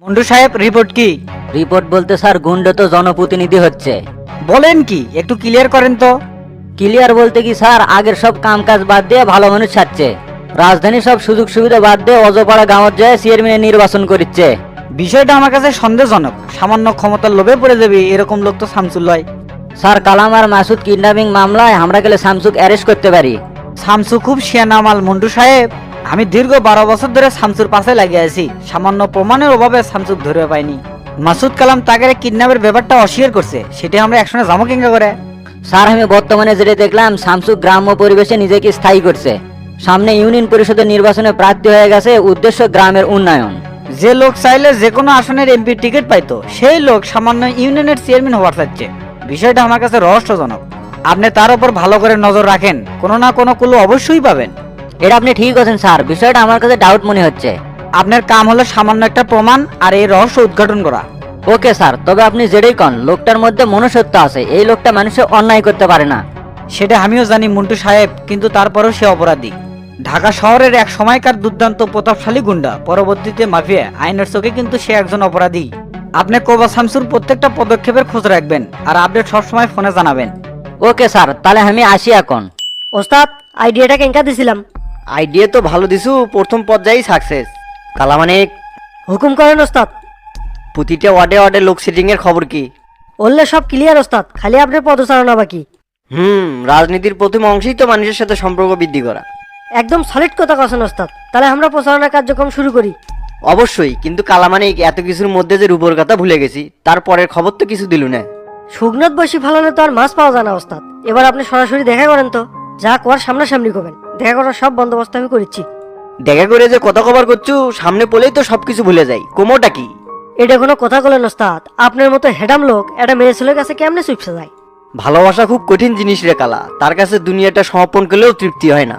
মন্টু সাহেব রিপোর্ট কি? রিপোর্ট বলতে স্যার গুন্ডা তো জনপ্রতিনিধি হচ্ছে। বলেন কি, একটু ক্লিয়ার করেন তো। ক্লিয়ার বলতে কি স্যার, আগের সব কামকাজ বাদ দিয়ে ভালো মানুষ ছাড়ছে, রাজধানীর সব সুযোগ সুবিধা বাদ দিয়ে অজপাড়া গাঁৱত যায় চেয়ারম্যানের নির্বাচন করছে। বিষয়টা আমার কাছে সন্দেহজনক। সামান্য ক্ষমতার লোভে পড়ে যাবে এরকম লোক তো শামসুল লয়। স্যার, কালাম আর মাসুদ কিডন্যাপিং মামলায় আমরা গেলে শামসুক অ্যারেস্ট করতে পারি। শামসু খুব শিয়ানা মাল মন্টু সাহেব। আমি দীর্ঘ 12 বছর ধরে শামসুর পাশে লাগিয়ে আছি, সামান্য প্রমাণের অভাবে শামসুক ধরে পাইনি। মাসুদ কালাম তাকে কিডন্যাপের ব্যাপারটা অস্বীকার করছে, সেটা আমরা একসঙ্গে জামো কেঙ্গা করে। স্যার, আমি বর্তমানে যেটা দেখলাম, শামসুক গ্রাম্য পরিবেশে নিজেকে স্থায়ী করছে, সামনে ইউনিয়ন পরিষদের নির্বাচনে প্রার্থী হয়ে গেছে, উদ্দেশ্য গ্রামের উন্নয়ন। যে লোক চাইলে যে কোনো আসনের এমপি টিকিট পাইতো, সেই লোক সামান্য ইউনিয়নের চেয়ারম্যান হওয়ার চাচ্ছে। বিষয়টা আমার কাছে রহস্যজনক। আপনি তার উপর ভালো করে নজর রাখেন, কোনো না কোনো কুলো অবশ্যই পাবেন। এটা আপনি ঠিক আছেন স্যার, বিষয়টা আমার কাছে ডাউট মনে হচ্ছে। আপনার কাম হলো সামান্য একটা প্রমাণ আর এই রহস্য উদ্ঘাটন করা। ওকে স্যার, তবে আপনি যেটাই কন, লোকটার মধ্যে মনুষ্যত্ব আছে, এই লোকটা মানুষের অন্যায় করতে পারে না। সেটা আমিও জানি মন্টু সাহেব, কিন্তু তারপরেও সে অপরাধী। ঢাকা শহরের এক সময়কার দুর্দান্ত প্রতাপশালী গুন্ডা, পরবর্তীতে মাফিয়া, আইনের চোখে কিন্তু সে একজন অপরাধী। আপনি কোবা শামসুর প্রত্যেকটা পদক্ষেপের খোঁজ রাখবেন আর আপডেট সবসময় ফোনে জানাবেন। ওকে স্যার, তাহলে আমি আসি এখন। ওস্তাদ, আইডিয়াটা কেঙ্কা দিছিলাম? আইডিয়া তো ভালো দিছু, প্রথম পর্যায়েই সাকসেস। কালামানিক, হুকুম করেন ওস্তাদ। প্রতিটা ওয়ার্ডে ওয়ার্ডে লোক সিটিং এর খবর কি? বললে সব ক্লিয়ার ওস্তাদ, খালি আপনার পদচারণা বাকি। রাজনীতির প্রথম অংশই তো মানুষের সাথে সম্পর্ক বৃদ্ধি করা। একদম সলিড কথা কথা ওস্তাদ। তাহলে আমরা প্রচারণা কার্যক্রম শুরু করি। অবশ্যই, কিন্তু কালামানিক, এত কিছুর মধ্যে যে রূপর কথা ভুলে গেছি, তারপরের খবর তো কিছু দিলু না। সুগনাথ বসি ফালানো তো আর মাছ পাওয়া যায় না ওস্তাদ। এবার আপনি সরাসরি দেখা করেন তো, যা কর সামনাসামনি করবেন। দেখা করার সব বন্দোবস্ত আমি করেছি। দেখা করে যে কথা কবার করছু, সামনে পড়লেই তো সবকিছু ভুলে যাই। কোমোটা কি? এটা কোনো কথা বলেন ওস্তাদ? আপনার মতো হেডাম লোক একটা মেয়ে ছেলের কাছে কেমনে চুপসে যায়? ভালোবাসা খুব কঠিন জিনিস রে কালা, তার কাছে দুনিয়াটা সমর্পণ করলেও তৃপ্তি হয় না।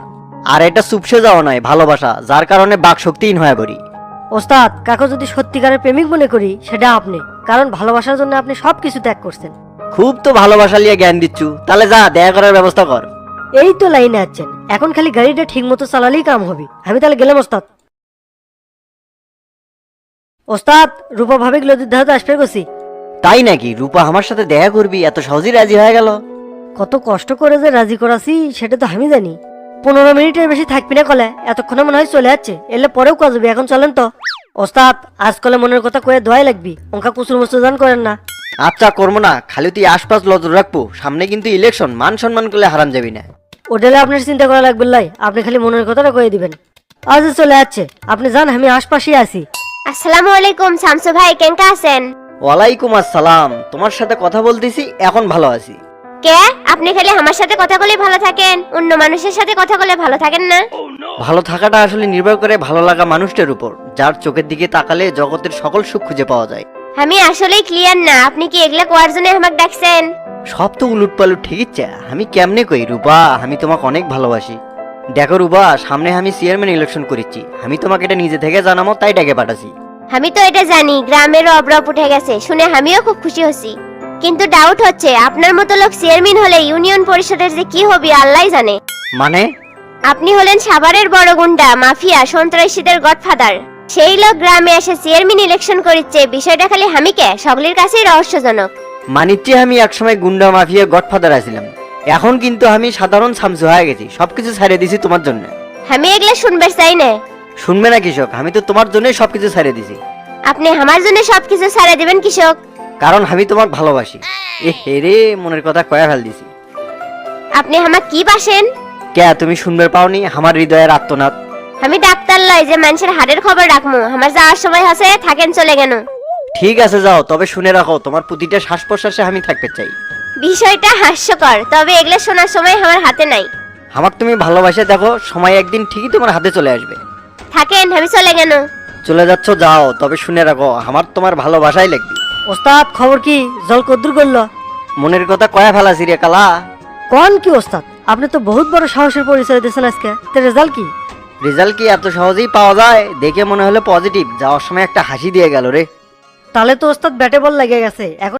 আর এটা চুপসে যাওয়া নয়, ভালোবাসা, যার কারণে বাক শক্তিহীন হয়ে পড়ি। ওস্তাদ, কাকে যদি সত্যিকারের প্রেমিক মনে করি সেটা আপনি, কারণ ভালোবাসার জন্য আপনি সবকিছু ত্যাগ করছেন। খুব তো ভালোবাসা লিয়ে জ্ঞান দিচ্ছু, তাহলে যা দেখা করার ব্যবস্থা কর। এই তো লাইনে আছেন, এখন খালি গাড়িটা ঠিক মতো চালালেই কাম হবে। আমি তাহলে গেলাম ওস্তাদ। ওস্তাদ, রূপা ভাবিক লদির ধারে আসবে গেছি। তাই নাকি? রূপা আমার সাথে দেখা করবি? এত সহজেই রাজি হয়ে গেল? কত কষ্ট করে যে রাজি করাছি সেটা তো আমি জানি। 15 মিনিটের বেশি থাকবি না কলে, এতক্ষণে মনে হয় চলে যাচ্ছে। এলে পরেও কাজ হবে, এখন চলেন তো। ওস্তাদ, আজ কলে মনের কথা কয়ে দোয়াই লাগবি, অঙ্কা কুচুর মুচুর দান করেন না। আচ্ছা, করবো না, খালি তুই আশপাশ নজর রাখবো। সামনে কিন্তু ইলেকশন, মান সম্মান করলে হারান যাবি না। ওটালে আপনার চিন্তা করা লাগবে লাই, আপনি খালি মনের কথাটা কয়ে দিবেন। আজ চলে যাচ্ছে, আপনি জান আমি আশপাশেই আছি। আসসালামু আলাইকুম শামসু ভাই, কেমন আছেন? ওয়ালাইকুম আসসালাম। তোমার সাথে কথা বলতেছি, এখন ভালো আছি। কে আপনি খালি আমার সাথে কথা বলে ভালো থাকেন, অন্য মানুষের সাথে কথা বলে ভালো থাকেন না? ভালো থাকাটা আসলে নির্ভর করে ভালো লাগা মানুষটার উপর, যার চোখের দিকে তাকালে জগতের সকল সুখ খুঁজে পাওয়া যায়। আমি আসলেই ক্লিয়ার না, আপনি কি এগুলা কোয়ার জন্য আমাকে ডাকছেন? সব তো উলুট পালুট ঠিকই। আমি কেমনে কই রূপা, আমি তোমাকে অনেক ভালোবাসি। দেখো রূপা, সামনে আমি চেয়ারম্যান ইলেকশন করেছি, আমি তোমাকে এটা নিজে থেকে জানাবো, তাই ডেকে পাঠাছি। আমি তো এটা জানি, গ্রামের অবরব উঠে গেছে শুনে আমিও খুব খুশি হচ্ছি, কিন্তু ডাউট হচ্ছে আপনার মতো লোক চেয়ারম্যান হলে ইউনিয়ন পরিষদের যে কি হবে আল্লাহই জানে। মানে? আপনি হলেন সাভারের বড় গুন্ডা, মাফিয়া, সন্ত্রাসীদের গডফাদার। সেই লোক গ্রামে এসে চেয়ারম্যান ইলেকশন করিচ্ছে, বিষয়টা খালি হামিকে সকলের কাছেই রহস্যজনক। মানিচ্ছি, আমি একসময় গুন্ডা মাফিয়া গডফাদার আছিলাম, এখন কিন্তু আমি সাধারণ শামসু হয়ে গেছি। সবকিছু ছাড়িয়ে দিছি তোমার জন্য। আমি এগুলা শুনবে চাই না। শুনবে না কৃষক, আমি তো তোমার জন্যই সবকিছু ছাড়িয়ে দিছি। আপনি আমার জন্য সবকিছু ছাড়া দিবেন কৃষক? কারণ আমি তোমাকে ভালোবাসি। রে, মনের কথা কয়া ফেল দিছি। আপনি আমার কি বাসেন? কে, তুমি শুনবে পাওনি আমার হৃদয়ের আত্মনাদ? আমি ডাক্তার লয় যে মানুষের হাড়ের খবর রাখবো, আমার যাওয়ার সময় আছে, থাকেন চলে গেল। ঠিক আছে যাও, তবে শুনে রাখো, তোমার প্রতিটা শ্বাস প্রশ্বাসে আমি থাকতে চাই। বিষয়টা হাস্যকর, তবে এগুলো শোনার সময় আমার হাতে নাই। আমাকে তুমি ভালোবাসে দেখো, সময় একদিন ঠিকই তোমার হাতে চলে আসবে। থাকেন, আমি চলে গেল। চলে যাচ্ছ যাও, তবে শুনে রাখো, আমার তোমার ভালোবাসাই লাগবে। ওস্তাদ, খবর কি? জল কদ্দুর করলো? মনের কথা কয়া ফেলাছি রে কালা। কোন কি ওস্তাদ, আপনি তো বহুত বড় সাহসের পরিচয় দিয়েছেন আজকে। তো রেজাল্ট কি? রেজাল্ট কি এত সহজেই পাওয়া যায়? দেখে মনে হলো পজিটিভ, যাওয়ার সময় একটা হাসি দিয়ে গেল রে। তাহলে তো ওস্তাদ ব্যাটে বল লেগে গেছে এখন।